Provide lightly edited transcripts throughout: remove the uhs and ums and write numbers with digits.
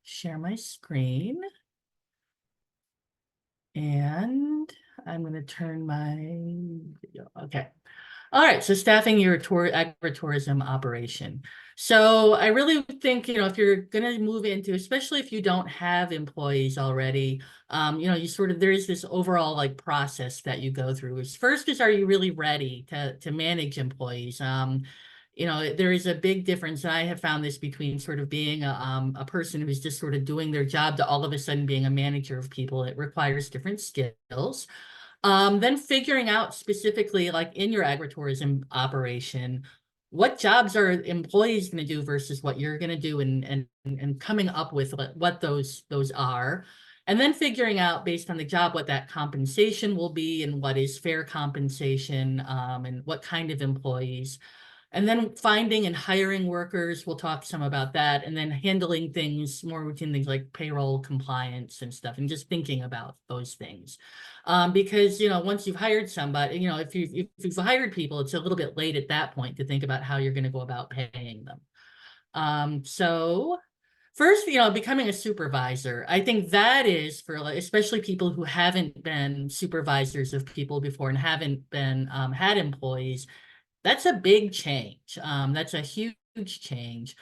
share my screen. And I'm going to turn my video. Okay. All right, so staffing your agritourism operation. So I really think, if you're going to move into, especially if you don't have employees already, you sort of, there is this overall like process that you go through. First is, are you really ready to manage employees? There is a big difference. I have found this between sort of being a person who's just sort of doing their job to all of a sudden being a manager of people. It requires different skills. Then figuring out specifically, like in your agritourism operation, what jobs are employees going to do versus what you're going to do, and coming up with what those are. And then figuring out based on the job what that compensation will be and what is fair compensation, and what kind of employees. And then finding and hiring workers, we'll talk some about that, and then handling things, more routine things like payroll compliance and stuff, and just thinking about those things. Because, once you've hired somebody, if you've hired people, it's a little bit late at that point to think about how you're going to go about paying them. So first, becoming a supervisor, I think that is for especially people who haven't been supervisors of people before and haven't been had employees. That's a big change. That's a huge change,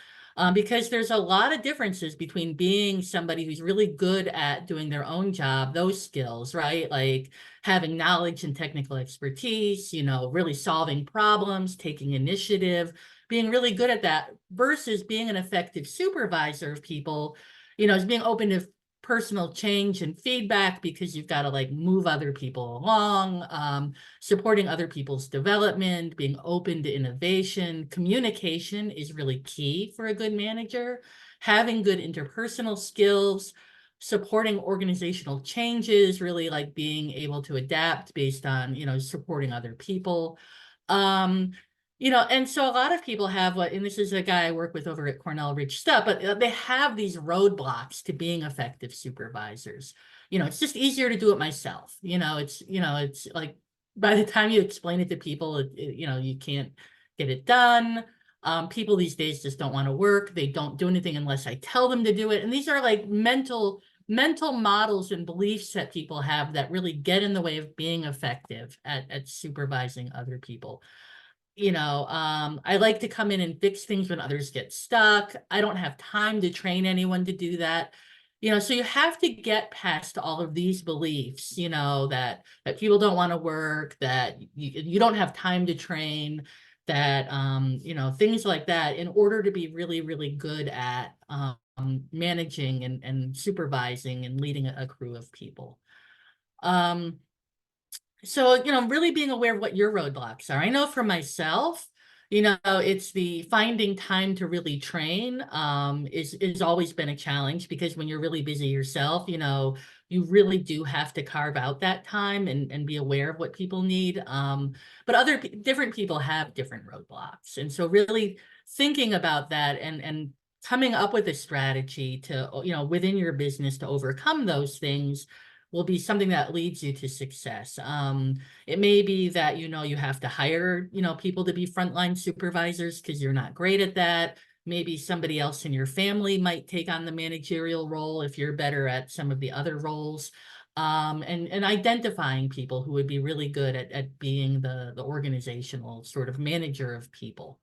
because there's a lot of differences between being somebody who's really good at doing their own job, those skills, right? Like having knowledge and technical expertise, really solving problems, taking initiative, being really good at that versus being an effective supervisor of people, is being open to personal change and feedback because you've got to like move other people along, supporting other people's development, being open to innovation. Communication is really key for a good manager. Having good interpersonal skills, supporting organizational changes, really like being able to adapt based on, supporting other people. Um, and so a lot of people have and this is a guy I work with over at Cornell Ridge Stuff, but they have these roadblocks to being effective supervisors. It's just easier to do it myself. It's like by the time you explain it to people, you can't get it done. People these days just don't want to work. They don't do anything unless I tell them to do it. And these are like mental models and beliefs that people have that really get in the way of being effective at supervising other people. I like to come in and fix things when others get stuck. I don't have time to train anyone to do that. So you have to get past all of these beliefs, that people don't want to work, that you don't have time to train, that, things like that in order to be really, really good at managing and supervising and leading a crew of people. So, really being aware of what your roadblocks are. I know for myself, it's the finding time to really train, is always been a challenge because when you're really busy yourself, you really do have to carve out that time and be aware of what people need. But different people have different roadblocks. And so really thinking about that and coming up with a strategy to, within your business to overcome those things will be something that leads you to success. It may be that, you have to hire, people to be frontline supervisors because you're not great at that. Maybe somebody else in your family might take on the managerial role if you're better at some of the other roles. And identifying people who would be really good at being the organizational sort of manager of people.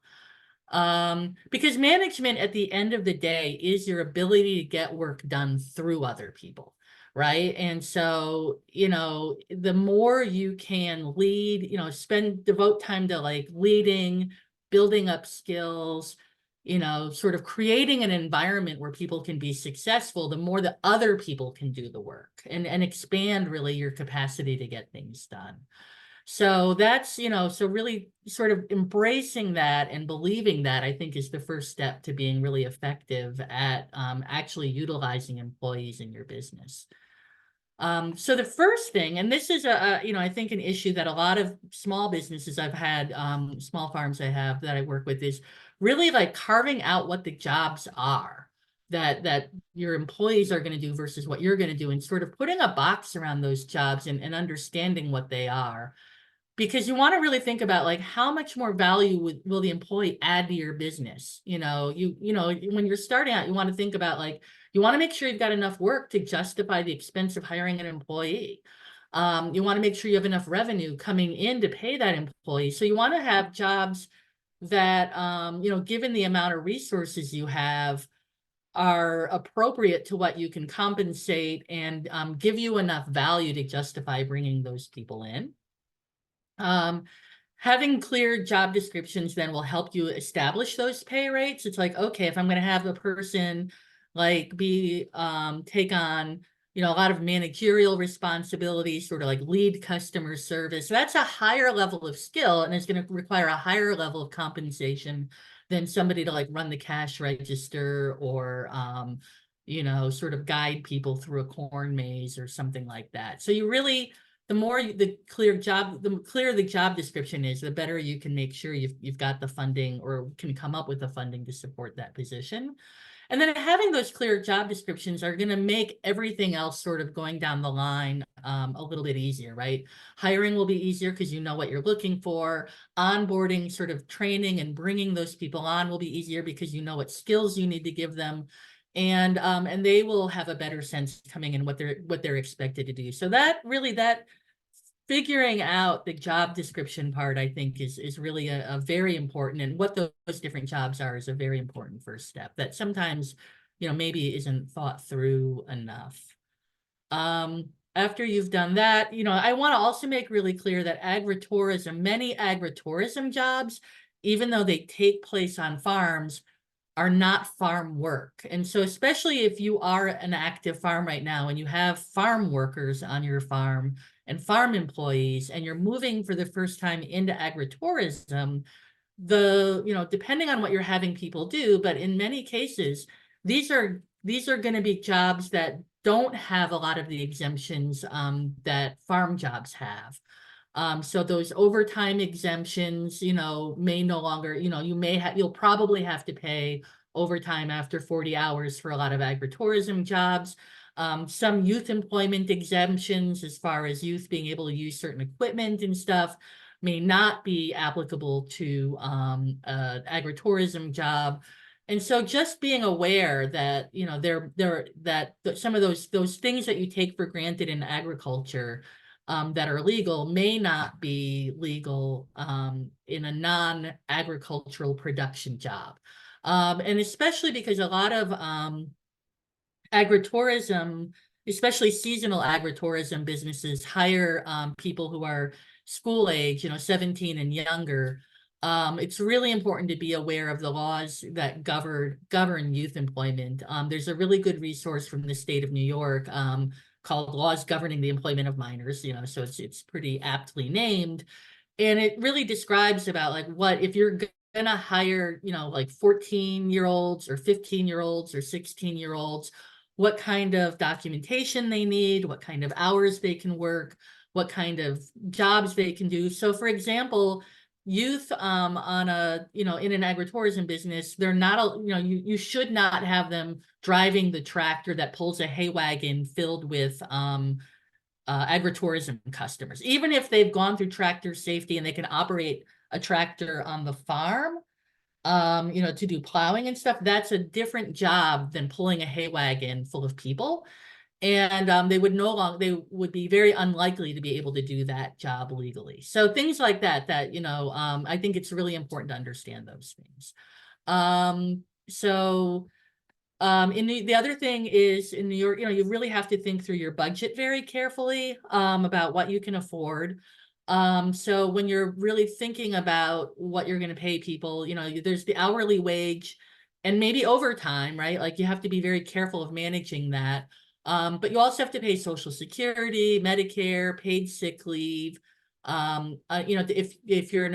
Because management at the end of the day is your ability to get work done through other people. Right. And so, the more you can lead, devote time to like leading, building up skills, sort of creating an environment where people can be successful, the more that other people can do the work and expand really your capacity to get things done. So that's, so really sort of embracing that and believing that, I think, is the first step to being really effective at actually utilizing employees in your business. So the first thing, and this is I think an issue that a lot of small businesses I've had, small farms I have that I work with, is really like carving out what the jobs are that your employees are going to do versus what you're going to do, and sort of putting a box around those jobs and understanding what they are. Because you want to really think about like how much more value will the employee add to your business. When you're starting out, you want to think about like, You want to make sure you've got enough work to justify the expense of hiring an employee. You want to make sure you have enough revenue coming in to pay that employee. So you want to have jobs that, given the amount of resources you have, are appropriate to what you can compensate and give you enough value to justify bringing those people in. Having clear job descriptions then will help you establish those pay rates. It's like, okay, if I'm going to have a person like take on, a lot of managerial responsibilities, sort of like lead customer service, that's a higher level of skill and it's going to require a higher level of compensation than somebody to like run the cash register or, sort of guide people through a corn maze or something like that. So you really, the clearer the job description is, the better you can make sure you've got the funding or can come up with the funding to support that position. And then having those clear job descriptions are going to make everything else sort of going down the line a little bit easier, right? Hiring will be easier because you know what you're looking for. Onboarding, sort of training and bringing those people on will be easier because you know what skills you need to give them. And they will have a better sense coming in what they're expected to do. So that figuring out the job description part, I think, is really a very important, and what those different jobs are is a very important first step that sometimes, maybe isn't thought through enough. After you've done that, I want to also make really clear that many agritourism jobs, even though they take place on farms, are not farm work. And so especially if you are an active farm right now and you have farm workers on your farm and farm employees, and you're moving for the first time into agritourism, depending on what you're having people do, but in many cases, these are going to be jobs that don't have a lot of the exemptions that farm jobs have. So those overtime exemptions, may no longer, you'll probably have to pay overtime after 40 hours for a lot of agritourism jobs. Some youth employment exemptions, as far as youth being able to use certain equipment and stuff, may not be applicable to an agritourism job. And so just being aware that, some of those things that you take for granted in agriculture that are legal may not be legal in a non-agricultural production job. And especially because a lot of agritourism, especially seasonal agritourism businesses, hire people who are school age, 17 and younger. It's really important to be aware of the laws that govern youth employment. There's a really good resource from the state of New York called Laws Governing the Employment of Minors, so it's pretty aptly named. And it really describes about like what if you're gonna hire, like 14-year-olds or 15-year-olds or 16-year-olds, what kind of documentation they need, what kind of hours they can work, what kind of jobs they can do. So for example, youth on a, in an agritourism business, they're not, you should not have them driving the tractor that pulls a hay wagon filled with agritourism customers. Even if they've gone through tractor safety and they can operate a tractor on the farm, to do plowing and stuff, that's a different job than pulling a hay wagon full of people. And they would be very unlikely to be able to do that job legally. So things like that, I think it's really important to understand those things. The other thing is in New York, you really have to think through your budget very carefully about what you can afford. So when you're really thinking about what you're going to pay people, there's the hourly wage and maybe overtime, right? Like you have to be very careful of managing that. But you also have to pay Social Security, Medicare, paid sick leave. If you're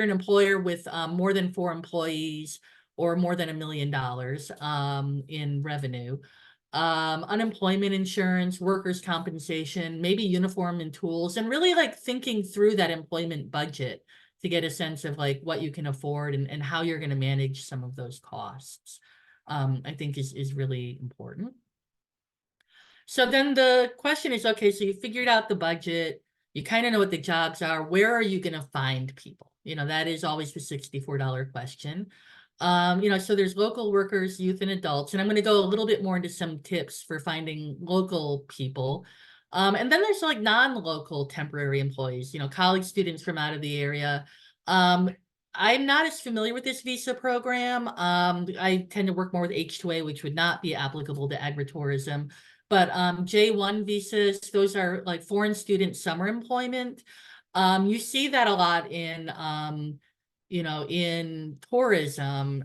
an employer with more than 4 employees or more than $1 million in revenue, unemployment insurance, workers' compensation, maybe uniform and tools, and really like thinking through that employment budget to get a sense of like what you can afford and how you're going to manage some of those costs, I think is really important. So then the question is, okay, so you figured out the budget, you kind of know what the jobs are, where are you going to find people? That is always the $64 question. So there's local workers, youth and adults, and I'm going to go a little bit more into some tips for finding local people. And then there's like non-local temporary employees, college students from out of the area. Um, I'm not as familiar with this visa program. I tend to work more with H-2A, which would not be applicable to agritourism. But J-1 visas, those are like foreign student summer employment. You see that a lot in tourism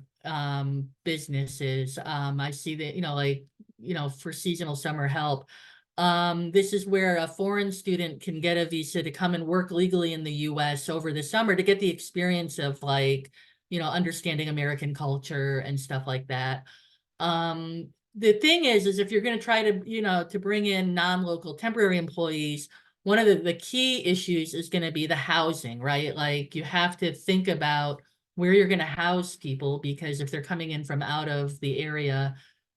businesses. I see that, for seasonal summer help. This is where a foreign student can get a visa to come and work legally in the US over the summer to get the experience of like, understanding American culture and stuff like that. The thing is if you're going to try to bring in non-local temporary employees, one of the key issues is going to be the housing, right? Like you have to think about where you're going to house people, because if they're coming in from out of the area,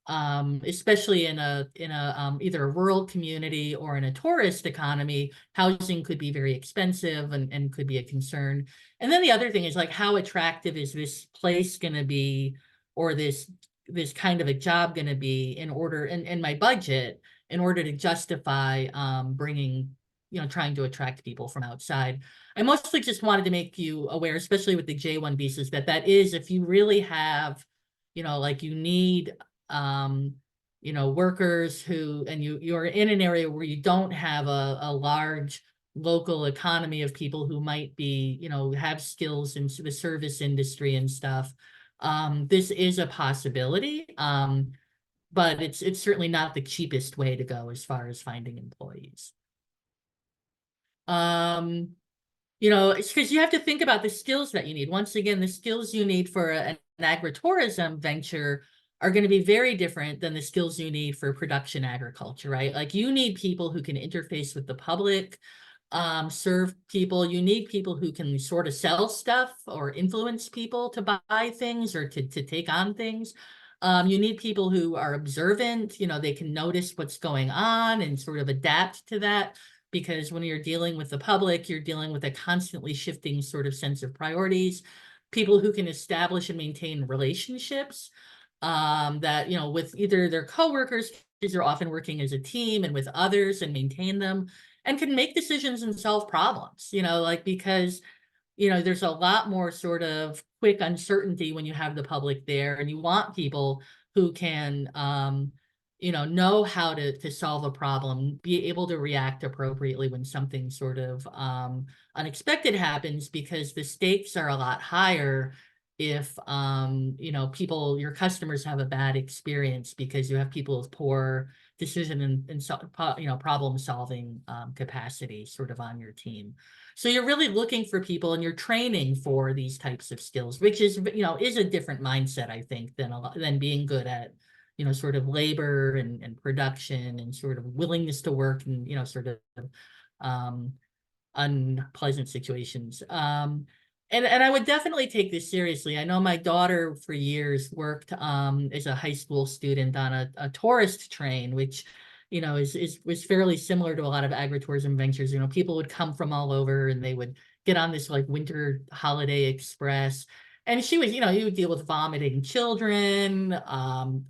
especially in a either a rural community or in a tourist economy, housing could be very expensive and could be a concern. And then the other thing is like, how attractive is this place going to be, or this kind of a job going to be in my budget, in order to justify bringing, trying to attract people from outside. I mostly just wanted to make you aware, especially with the J-1 visas, that is, if you really have, like you need, workers and you're in an area where you don't have a large local economy of people who might be, have skills in the service industry and stuff. This is a possibility, but it's certainly not the cheapest way to go as far as finding employees. Um, it's because you have to think about the skills that you need. Once again, the skills you need for an agritourism venture are going to be very different than the skills you need for production agriculture, right? Like you need people who can interface with the public, serve people. You need people who can sort of sell stuff or influence people to buy things or to take on things. You need people who are observant, they can notice what's going on and sort of adapt to that, because when you're dealing with the public, you're dealing with a constantly shifting sort of sense of priorities. People who can establish and maintain relationships, that, with either their coworkers, because they're often working as a team, and with others, and maintain them, and can make decisions and solve problems, like, because there's a lot more sort of quick uncertainty when you have the public there, and you want people who can, know how to solve a problem, be able to react appropriately when something sort of unexpected happens, because the stakes are a lot higher if, your customers have a bad experience, because you have people with poor decision and problem solving capacity sort of on your team. So you're really looking for people, and you're training for these types of skills, which is a different mindset, I think, than being good at, sort of labor and production and sort of willingness to work and, sort of um, unpleasant situations. And I would definitely take this seriously. I know my daughter for years worked as a high school student on a tourist train, which, was fairly similar to a lot of agritourism ventures. People would come from all over, and they would get on this like winter holiday express. And she was, you would deal with vomiting children,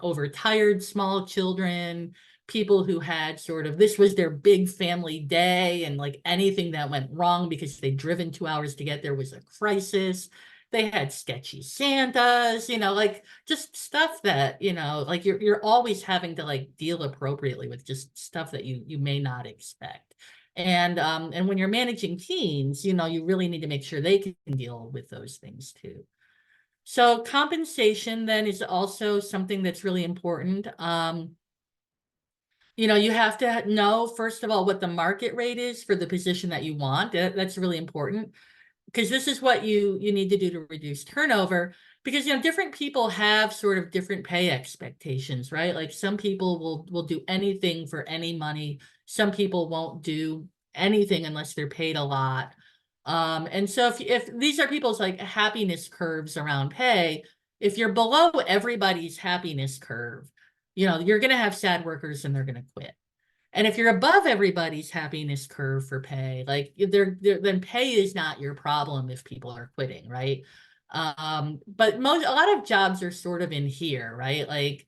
overtired small children, people who had sort of, this was their big family day, and like anything that went wrong because they'd driven 2 hours to get there was a crisis. They had sketchy Santas, like just stuff that, like you're always having to like deal appropriately with just stuff that you may not expect. And when you're managing teams, you really need to make sure they can deal with those things too. So compensation then is also something that's really important. You have to know, first of all, what the market rate is for the position that you want. That's really important, because this is what you need to do to reduce turnover, because different people have sort of different pay expectations, right? Like some people will do anything for any money. Some people won't do anything unless they're paid a lot. And so if these are people's like happiness curves around pay, if you're below everybody's happiness curve, you're going to have sad workers, and they're going to quit. And if you're above everybody's happiness curve for pay, like then pay is not your problem if people are quitting, right? But a lot of jobs are sort of in here, right? Like,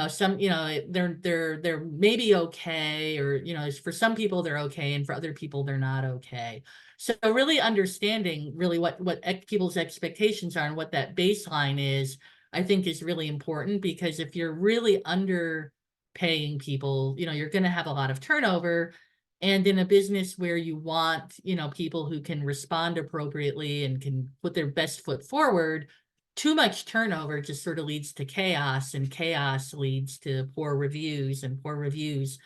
some, they're maybe okay, or, for some people they're okay, and for other people they're not okay. So really understanding really what people's expectations are and what that baseline is, I think is really important, because if you're really underpaying people, you're going to have a lot of turnover. And in a business where you want, people who can respond appropriately and can put their best foot forward, too much turnover just sort of leads to chaos, and chaos leads to poor reviews, and poor reviews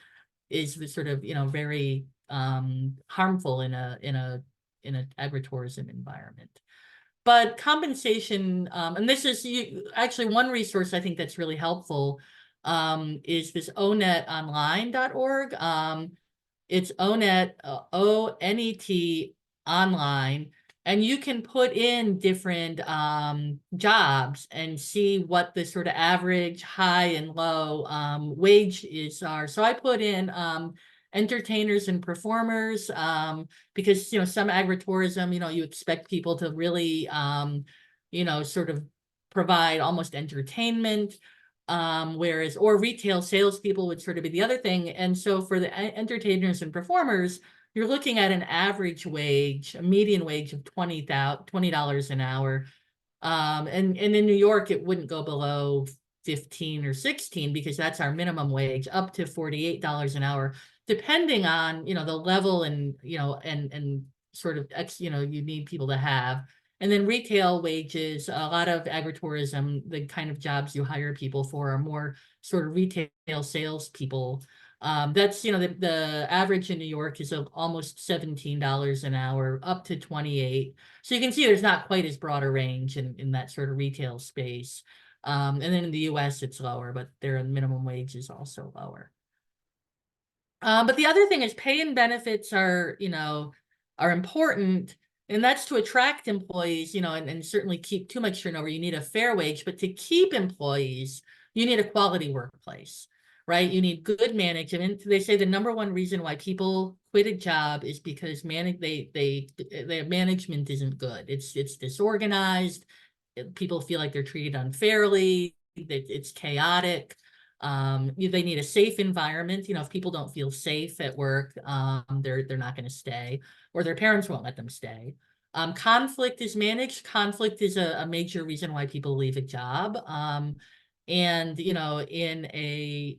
is the sort of, very harmful in a agritourism environment. But compensation, and this is actually one resource I think that's really helpful, is this onetonline.org. It's Onet, ONET online, and you can put in different jobs and see what the sort of average high and low wages are. So I put in entertainers and performers, because some agritourism, you expect people to really sort of provide almost entertainment, whereas, or retail salespeople would sort of be the other thing. And so for the entertainers and performers, you're looking at an average wage, a median wage of $20 an hour. And in New York, it wouldn't go below 15 or 16, because that's our minimum wage, up to $48 an hour, depending on, the level, and, and sort of you need people to have. And then retail wages, a lot of agritourism, the kind of jobs you hire people for are more sort of retail salespeople. That's, the average in New York is almost $17 an hour, up to 28. So you can see there's not quite as broad a range in that sort of retail space. And then in the US, it's lower, but their minimum wage is also lower. But the other thing is pay and benefits are important, and that's to attract employees, and certainly keep too much turnover. You need a fair wage, but to keep employees, you need a quality workplace, right? You need good management. They say the number one reason why people quit a job is because their management isn't good. It's disorganized. People feel like they're treated unfairly. It's chaotic. They need a safe environment. If people don't feel safe at work, they're not going to stay, or their parents won't let them stay. Conflict is managed. Conflict is a major reason why people leave a job. And in a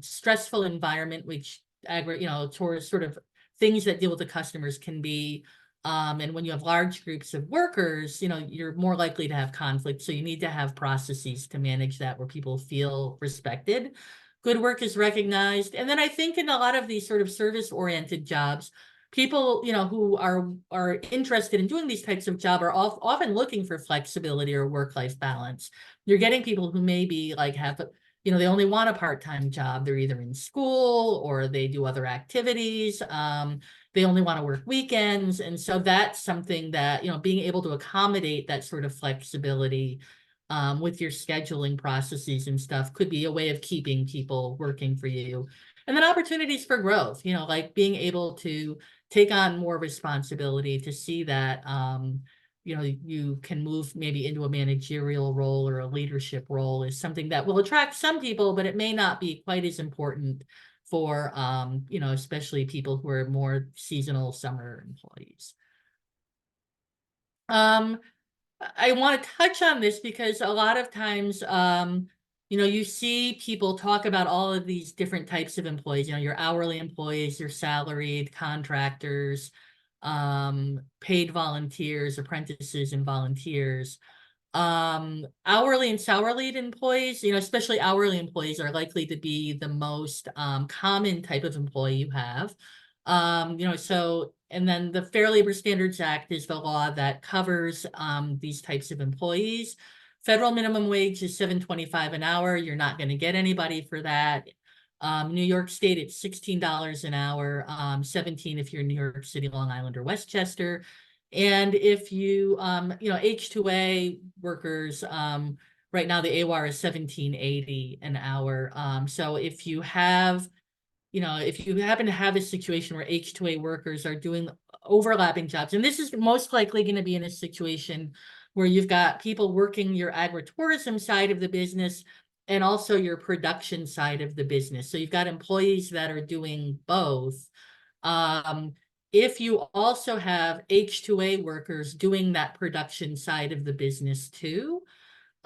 stressful environment, which towards sort of things that deal with the customers can be. And when you have large groups of workers, you're more likely to have conflict. So you need to have processes to manage that, where people feel respected. Good work is recognized. And then I think in a lot of these sort of service-oriented jobs, people, who are interested in doing these types of job are often looking for flexibility or work-life balance. You're getting people who maybe like have, they only want a part-time job. They're either in school or they do other activities. They only want to work weekends. And so that's something that, being able to accommodate that sort of flexibility with your scheduling processes and stuff could be a way of keeping people working for you. And then opportunities for growth, like being able to take on more responsibility, to see that, you can move maybe into a managerial role or a leadership role, is something that will attract some people, but it may not be quite as important for, especially people who are more seasonal summer employees. I want to touch on this because a lot of times, you see people talk about all of these different types of employees, your hourly employees, your salaried, contractors, paid volunteers, apprentices, and volunteers. Hourly and salaried employees, especially hourly employees, are likely to be the most common type of employee you have. So, and then the Fair Labor Standards Act is the law that covers these types of employees. Federal minimum wage is $7.25 an hour. You're not going to get anybody for that. New York State, it's $16 an hour, 17 if you're in New York City, Long Island, or Westchester. And if you, H2A workers, right now the AWAR is $17.80 an hour. So if you have, if you happen to have a situation where H2A workers are doing overlapping jobs, and this is most likely going to be in a situation where you've got people working your agritourism side of the business and also your production side of the business. So you've got employees that are doing both. Um, if you also have H2A workers doing that production side of the business too,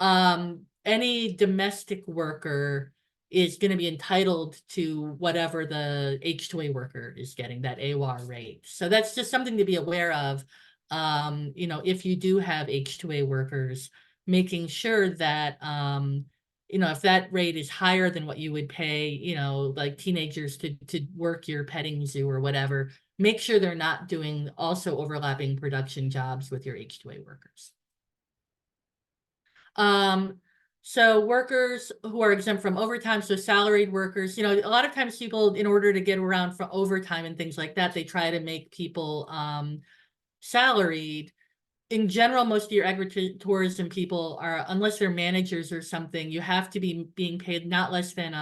any domestic worker is going to be entitled to whatever the H2A worker is getting, that AWAR rate. So that's just something to be aware of. If you do have H2A workers, making sure that, if that rate is higher than what you would pay, like teenagers to work your petting zoo or whatever, make sure they're not doing also overlapping production jobs with your H2A workers. So workers who are exempt from overtime, so salaried workers, a lot of times people, in order to get around for overtime and things like that, they try to make people salaried. In general, most of your agritourism people are, unless they're managers or something, you have to be being paid not less than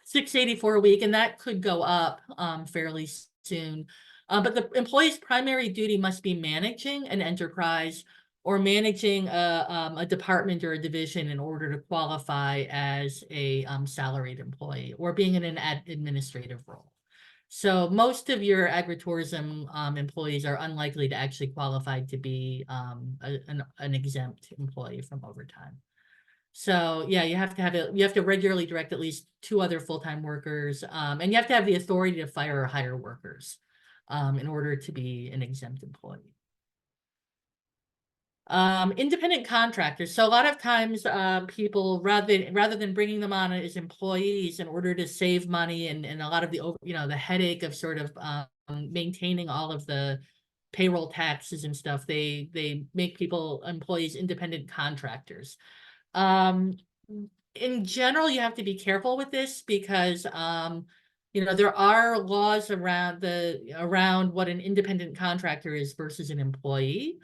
$684 a week, and that could go up fairly soon. But the employee's primary duty must be managing an enterprise or managing a department or a division in order to qualify as a salaried employee or being in an administrative role. So most of your agritourism employees are unlikely to actually qualify to be an exempt employee from overtime. So yeah, you have to regularly direct at least 2 other full-time workers, and you have to have the authority to fire or hire workers in order to be an exempt employee. Independent contractors. So a lot of times people, rather than bringing them on as employees in order to save money and a lot of the the headache of sort of maintaining all of the payroll taxes and stuff, they make employees independent contractors. In general, you have to be careful with this because there are laws around what an independent contractor is versus an employee.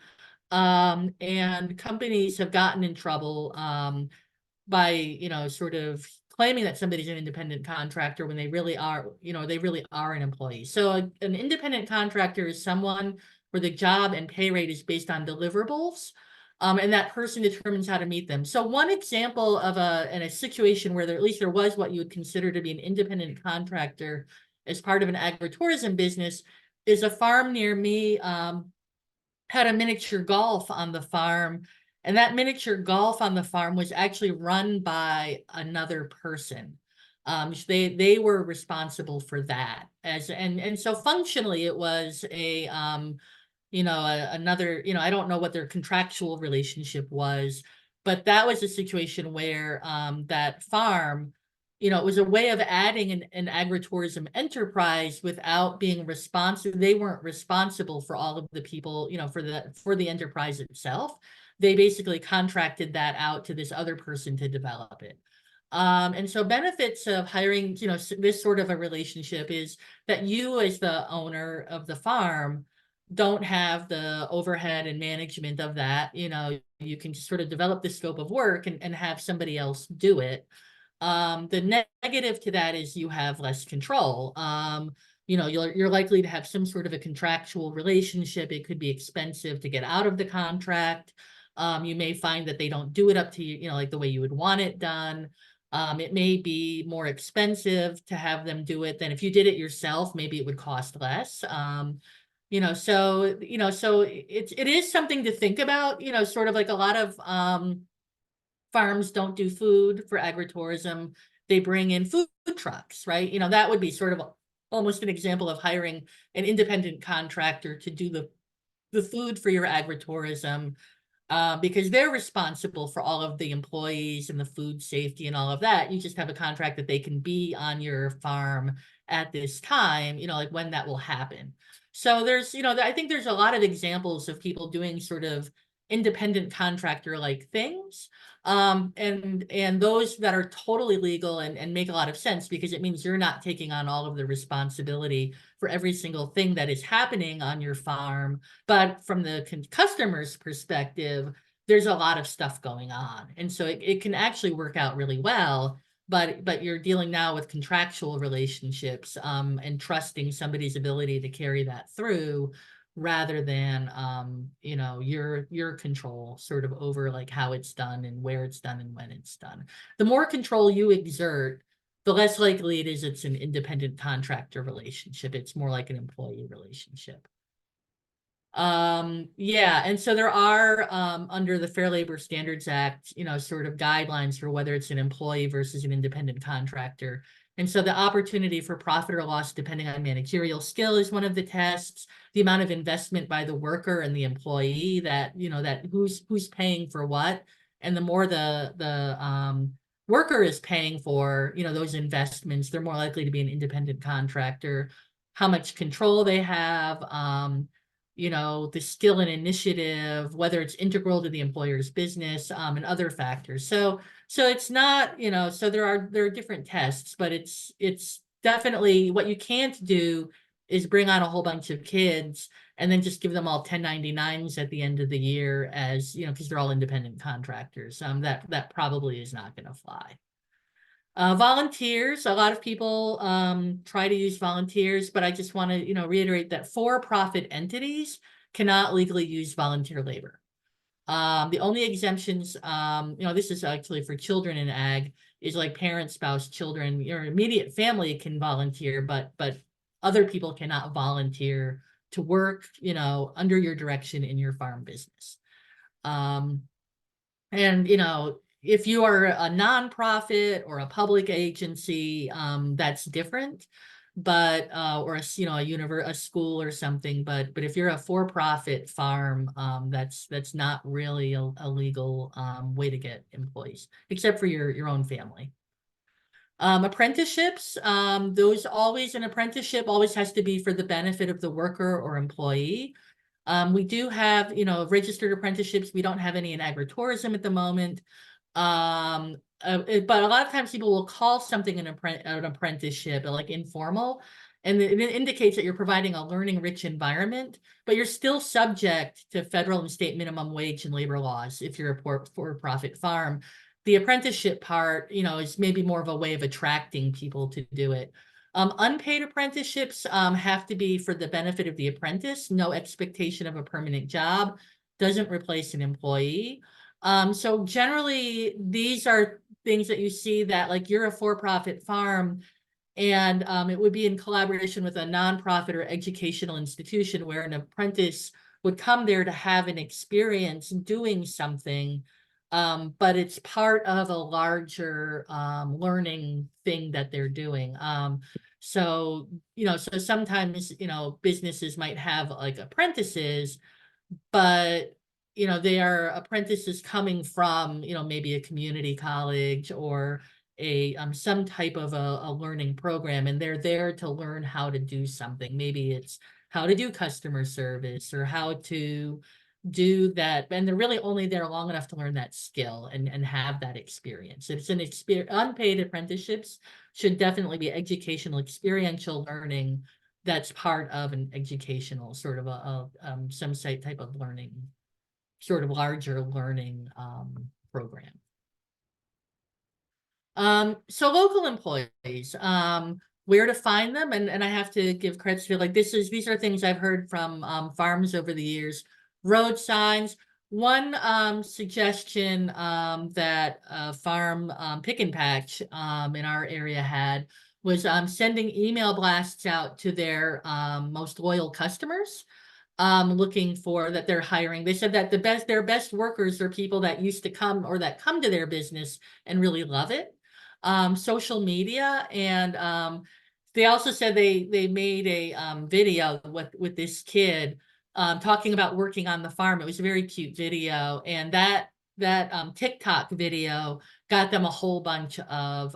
And companies have gotten in trouble by, sort of claiming that somebody's an independent contractor when they really are, an employee. So an independent contractor is someone where the job and pay rate is based on deliverables. And that person determines how to meet them. So one example of in a situation where at least there was what you would consider to be an independent contractor as part of an agritourism business is a farm near me had a miniature golf on the farm, and that miniature golf on the farm was actually run by another person. They were responsible for that and so functionally it was another, I don't know what their contractual relationship was, but that was a situation where that farm, it was a way of adding an agritourism enterprise without being responsible. They weren't responsible for all of the people, for the enterprise itself. They basically contracted that out to this other person to develop it. And so benefits of hiring, this sort of a relationship is that you as the owner of the farm don't have the overhead and management of that. You can sort of develop the scope of work and have somebody else do it. The negative to that is you have less control. You're likely to have some sort of a contractual relationship. It could be expensive to get out of the contract. You may find that they don't do it up to you, like the way you would want it done. It may be more expensive to have them do it than if you did it yourself. Maybe it would cost less. So it is something to think about, sort of like a lot of farms don't do food for agritourism. They bring in food trucks, right? That would be sort of almost an example of hiring an independent contractor to do the food for your agritourism. Because they're responsible for all of the employees and the food safety and all of that. You just have a contract that they can be on your farm at this time, like when that will happen. So there's, I think there's a lot of examples of people doing sort of independent contractor like things. And those that are totally legal and make a lot of sense because it means you're not taking on all of the responsibility for every single thing that is happening on your farm. But from the customer's perspective, there's a lot of stuff going on. And so it can actually work out really well, but you're dealing now with contractual relationships and trusting somebody's ability to carry that through rather than your control sort of over like how it's done and where it's done and when it's done. The more control you exert, the less likely it is it's an independent contractor relationship. It's more like an employee relationship. Yeah, and so there are under the Fair Labor Standards Act, sort of guidelines for whether it's an employee versus an independent contractor. And so the opportunity for profit or loss depending on managerial skill is one of the tests. The amount of investment by the worker and the employee, that that who's paying for what. And the more the worker is paying for those investments, they're more likely to be an independent contractor. How much control they have, the skill and initiative, whether it's integral to the employer's business, and other factors. So it's not, so there are different tests, but it's definitely what you can't do is bring on a whole bunch of kids and then just give them all 1099s at the end of the year, as because they're all independent contractors. That probably is not going to fly. Volunteers, a lot of people try to use volunteers, but I just want to, reiterate that for-profit entities cannot legally use volunteer labor. The only exemptions, this is actually for children in ag, is like parents, spouse, children. Your immediate family can volunteer, but other people cannot volunteer to work, under your direction in your farm business. And if you are a nonprofit or a public agency, that's different. But or a school or something. But if you're a for-profit farm, that's not really a legal way to get employees, except for your own family. Apprenticeships, an apprenticeship always has to be for the benefit of the worker or employee. We do have, registered apprenticeships. We don't have any in agritourism at the moment. But a lot of times people will call something an apprenticeship, like informal, and it indicates that you're providing a learning-rich environment, but you're still subject to federal and state minimum wage and labor laws if you're a for-profit farm. The apprenticeship part, is maybe more of a way of attracting people to do it. Unpaid apprenticeships have to be for the benefit of the apprentice, no expectation of a permanent job, doesn't replace an employee. So generally, these are things that you see that like you're a for-profit farm, and it would be in collaboration with a nonprofit or educational institution where an apprentice would come there to have an experience doing something, but it's part of a larger learning thing that they're doing. So sometimes, businesses might have like apprentices, but they are apprentices coming from maybe a community college or a some type of a learning program, and they're there to learn how to do something. Maybe it's how to do customer service or how to do that, and they're really only there long enough to learn that skill and have that experience. It's an experience. Unpaid apprenticeships should definitely be educational, experiential learning that's part of an educational sort of some site type of learning, sort of larger learning program. So local employees, where to find them, and I have to give credit to, like, these are things I've heard from farms over the years. Road signs. One suggestion that farm pick and patch in our area had was sending email blasts out to their most loyal customers, looking for that they're hiring. They said that their best workers are people that used to come or that come to their business and really love it. Social media, and they also said they made a video with this kid talking about working on the farm. It was a very cute video, and that TikTok video got them a whole bunch of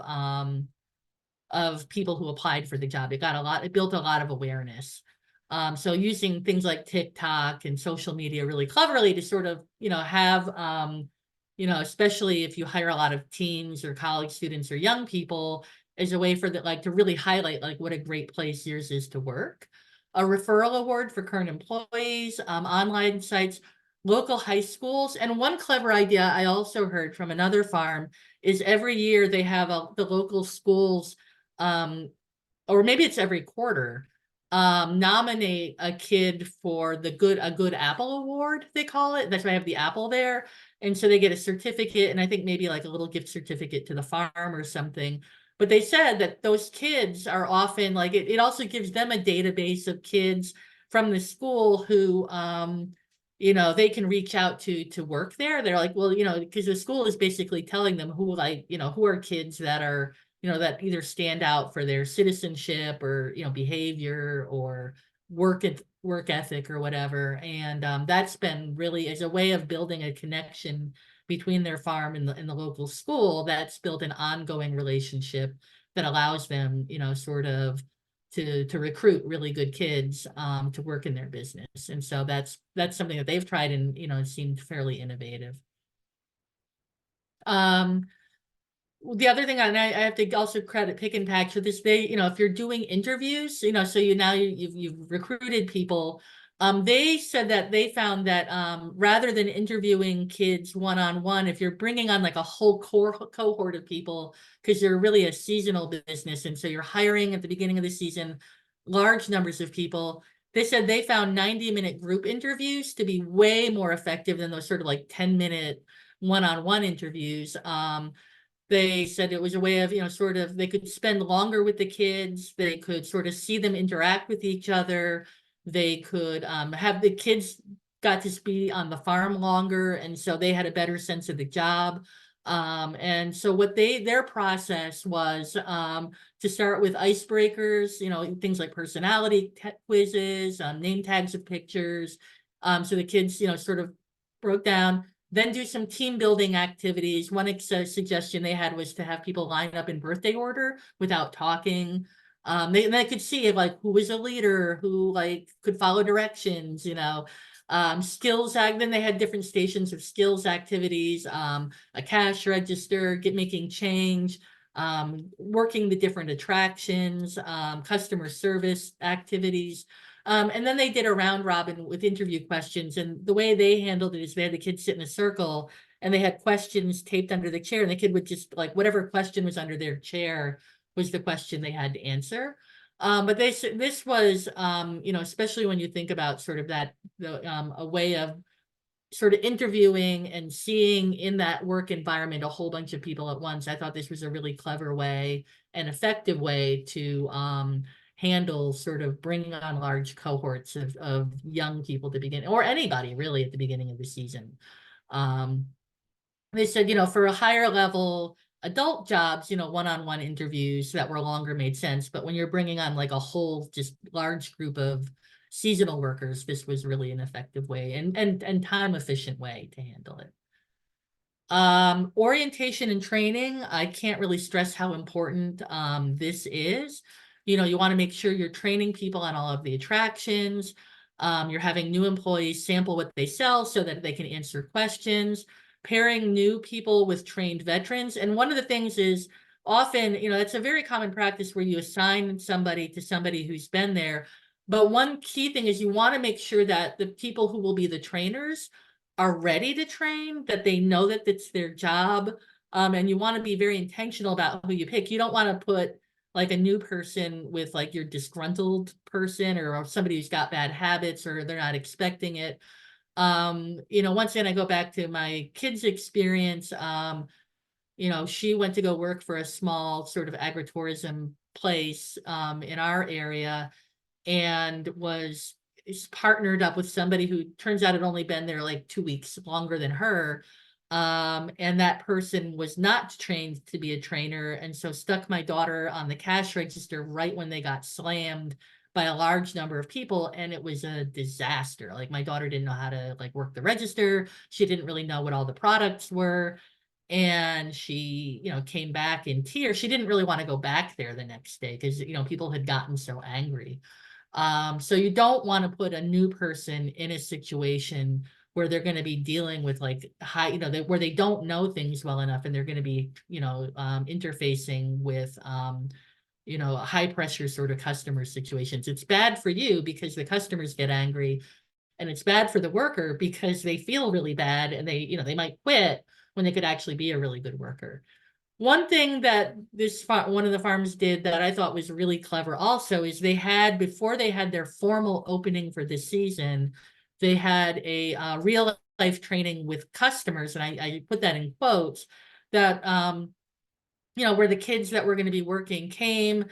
people who applied for the job. It built a lot of awareness. So using things like TikTok and social media really cleverly to sort of, have, especially if you hire a lot of teens or college students or young people, as a way for that, like, to really highlight like what a great place yours is to work. A referral award for current employees, online sites, local high schools. And one clever idea I also heard from another farm is every year they have the local schools, or maybe it's every quarter, nominate a kid for a good apple award, they call it. That's why I have the apple there. And so they get a certificate, and I think maybe like a little gift certificate to the farm or something. But they said that those kids are often like it also gives them a database of kids from the school who they can reach out to work there. They're like, well, because the school is basically telling them who, like, who are kids that are that either stand out for their citizenship or, behavior or work ethic or whatever. And that's been really as a way of building a connection between their farm and the local school. That's built an ongoing relationship that allows them, sort of to recruit really good kids to work in their business. And so that's something that they've tried, and it seemed fairly innovative. Um, the other thing, and I have to also credit Pick and Pack for this. If you're doing interviews, so you've recruited people. They said that they found that rather than interviewing kids one-on-one, if you're bringing on like a whole core cohort of people, because you're really a seasonal business, and so you're hiring at the beginning of the season large numbers of people. They said they found 90-minute group interviews to be way more effective than those sort of like 10-minute one-on-one interviews. They said it was a way of, sort of, they could spend longer with the kids. They could sort of see them interact with each other. They could have the kids got to be on the farm longer. And so they had a better sense of the job. And so their process was to start with icebreakers, things like personality quizzes, name tags of pictures. So the kids, sort of broke down, then do some team building activities. One suggestion they had was to have people line up in birthday order without talking. They could see like who was a leader, who like could follow directions, skills act. Then they had different stations of skills activities, a cash register, making change, working the different attractions, customer service activities. And then they did a round robin with interview questions. And the way they handled it is they had the kids sit in a circle and they had questions taped under the chair. And the kid would just like whatever question was under their chair was the question they had to answer. But this was, especially when you think about sort of a way of sort of interviewing and seeing in that work environment a whole bunch of people at once. I thought this was a really clever way and effective way to handle sort of bringing on large cohorts of young people to begin, or anybody really at the beginning of the season. They said, for a higher level adult jobs, one-on-one interviews that were longer made sense. But when you're bringing on like a whole just large group of seasonal workers, this was really an effective way and time efficient way to handle it. Orientation and training, I can't really stress how important this is. You want to make sure you're training people on all of the attractions. You're having new employees sample what they sell so that they can answer questions, pairing new people with trained veterans. And one of the things is often, it's a very common practice where you assign somebody to somebody who's been there. But one key thing is you want to make sure that the people who will be the trainers are ready to train, that they know that it's their job. And you want to be very intentional about who you pick. You don't want to put like a new person with like your disgruntled person or somebody who's got bad habits or they're not expecting it. Once again, I go back to my kid's experience. She went to go work for a small sort of agritourism place in our area and was partnered up with somebody who turns out had only been there like 2 weeks longer than her. And that person was not trained to be a trainer. And so stuck my daughter on the cash register right when they got slammed by a large number of people. And it was a disaster. Like my daughter didn't know how to like work the register. She didn't really know what all the products were. And she, came back in tears. She didn't really want to go back there the next day because, people had gotten so angry. So you don't want to put a new person in a situation where they're going to be dealing with like high, where they don't know things well enough and they're going to be, interfacing with, high pressure sort of customer situations. It's bad for you because the customers get angry, and it's bad for the worker because they feel really bad and they might quit when they could actually be a really good worker. One thing that one of the farms did that I thought was really clever also is they had, before they had their formal opening for this season, they had a real life training with customers, and I put that in quotes, that where the kids that were going to be working came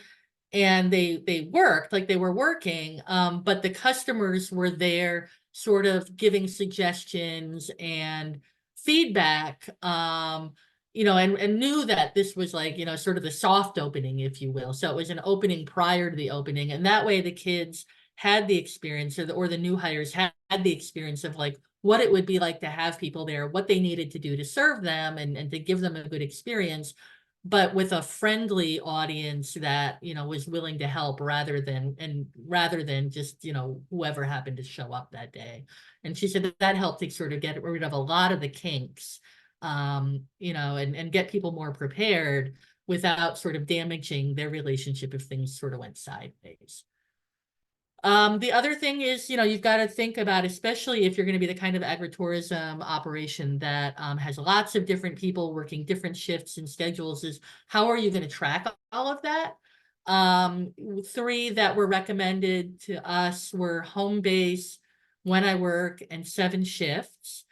and they worked like they were working, but the customers were there sort of giving suggestions and feedback, and knew that this was like, sort of the soft opening, if you will. So it was an opening prior to the opening, and that way the kids had the experience, or the new hires had the experience of like what it would be like to have people there, what they needed to do to serve them, and to give them a good experience, but with a friendly audience that, was willing to help, rather than just, whoever happened to show up that day. And she said that helped to sort of get rid of a lot of the kinks, and get people more prepared without sort of damaging their relationship if things sort of went sideways. The other thing is, you've got to think about, especially if you're going to be the kind of agritourism operation that has lots of different people working different shifts and schedules, is how are you going to track all of that? Three that were recommended to us were home base, when I work, and 7 shifts.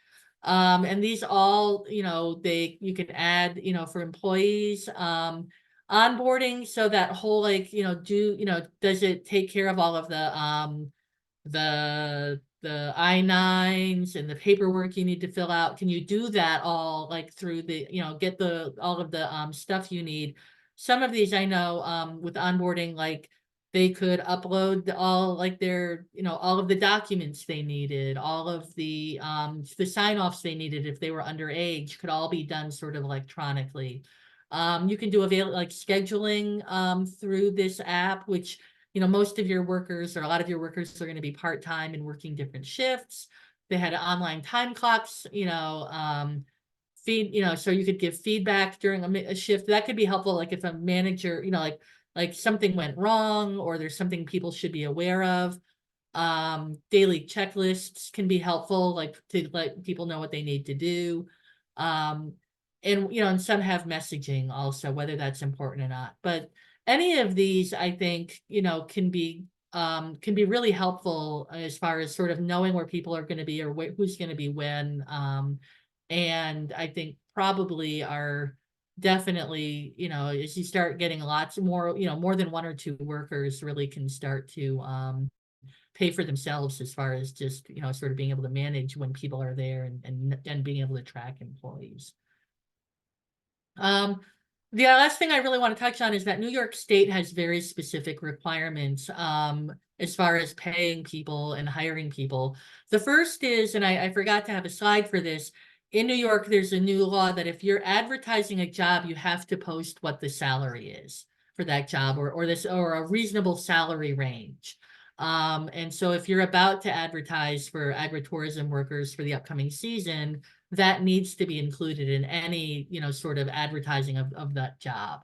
And these all, you can add, for employees. Onboarding, so that whole, like, does it take care of all of the I-9s and the paperwork you need to fill out? Can you do that all like through the, get the all of the stuff you need? Some of these I know, with onboarding, like they could upload all like their, all of the documents they needed, all of the sign-offs they needed if they were underage, could all be done sort of electronically. You can do like scheduling through this app, which, most of your workers, or a lot of your workers, are going to be part-time and working different shifts. They had online time clocks, so you could give feedback during a shift. That could be helpful, like if a manager, like something went wrong, or there's something people should be aware of. Daily checklists can be helpful, like to let people know what they need to do. Um, and some have messaging also, whether that's important or not. But any of these, I think, can be really helpful as far as sort of knowing where people are going to be, or who's going to be when. And I think probably are definitely, as you start getting lots more, more than 1 or 2 workers really can start to pay for themselves, as far as just, sort of being able to manage when people are there, and being able to track employees. The last thing I really want to touch on is that New York State has very specific requirements as far as paying people and hiring people. The first is, and I forgot to have a slide for this, in New York, there's a new law that if you're advertising a job, you have to post what the salary is for that job, or a reasonable salary range. And so if you're about to advertise for agritourism workers for the upcoming season, that needs to be included in any, sort of advertising of that job.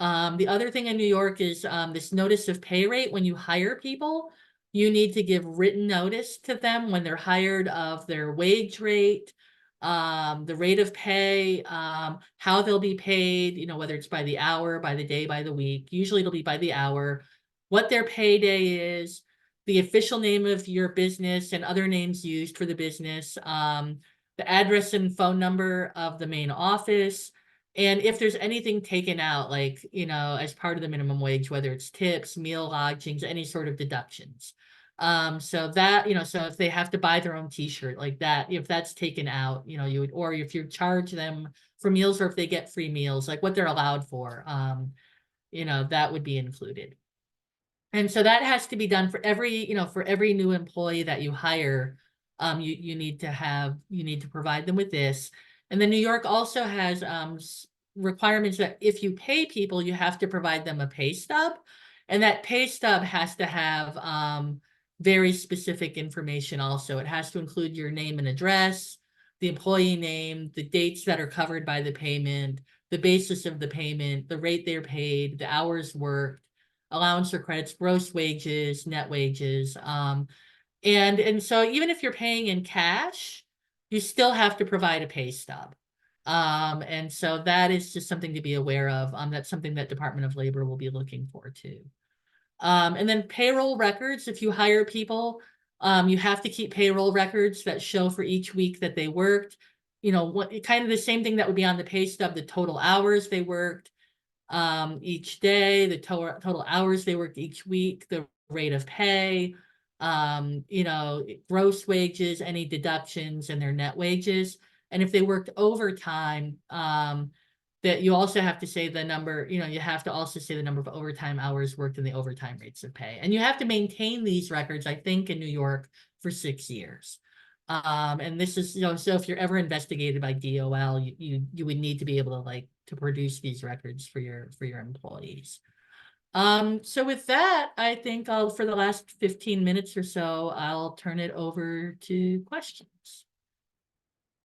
The other thing in New York is this notice of pay rate. When you hire people, you need to give written notice to them when they're hired of their wage rate, the rate of pay, how they'll be paid, whether it's by the hour, by the day, by the week. Usually it'll be by the hour, what their payday is, the official name of your business and other names used for the business, the address and phone number of the main office, and if there's anything taken out, like, as part of the minimum wage, whether it's tips, meal lodgings, any sort of deductions. So that, so if they have to buy their own t-shirt like that, if that's taken out, you would, or if you charge them for meals, or if they get free meals, like what they're allowed for, that would be included. And so that has to be done for every new employee that you hire. You need to provide them with this. And then New York also has requirements that if you pay people, you have to provide them a pay stub. And that pay stub has to have very specific information also. It has to include your name and address, the employee name, the dates that are covered by the payment, the basis of the payment, the rate they're paid, the hours worked, allowance or credits, gross wages, net wages. And so even if you're paying in cash, you still have to provide a pay stub. And so that is just something to be aware of. That's something that Department of Labor will be looking for too. And then payroll records, if you hire people, you have to keep payroll records that show for each week that they worked. You know, what kind of the same thing that would be on the pay stub, the total hours they worked each day, the total hours they worked each week, the rate of pay, you know, gross wages, any deductions, and their net wages. And if they worked overtime, that you also have to say the number, you know, you have to also say the number of overtime hours worked and the overtime rates of pay. And you have to maintain these records, I think, in New York for 6 years. And this is, you know, so if you're ever investigated by DOL, you would need to be able to like to produce these records for your employees. So with that, I think I'll for the last 15 minutes or so, I'll turn it over to questions.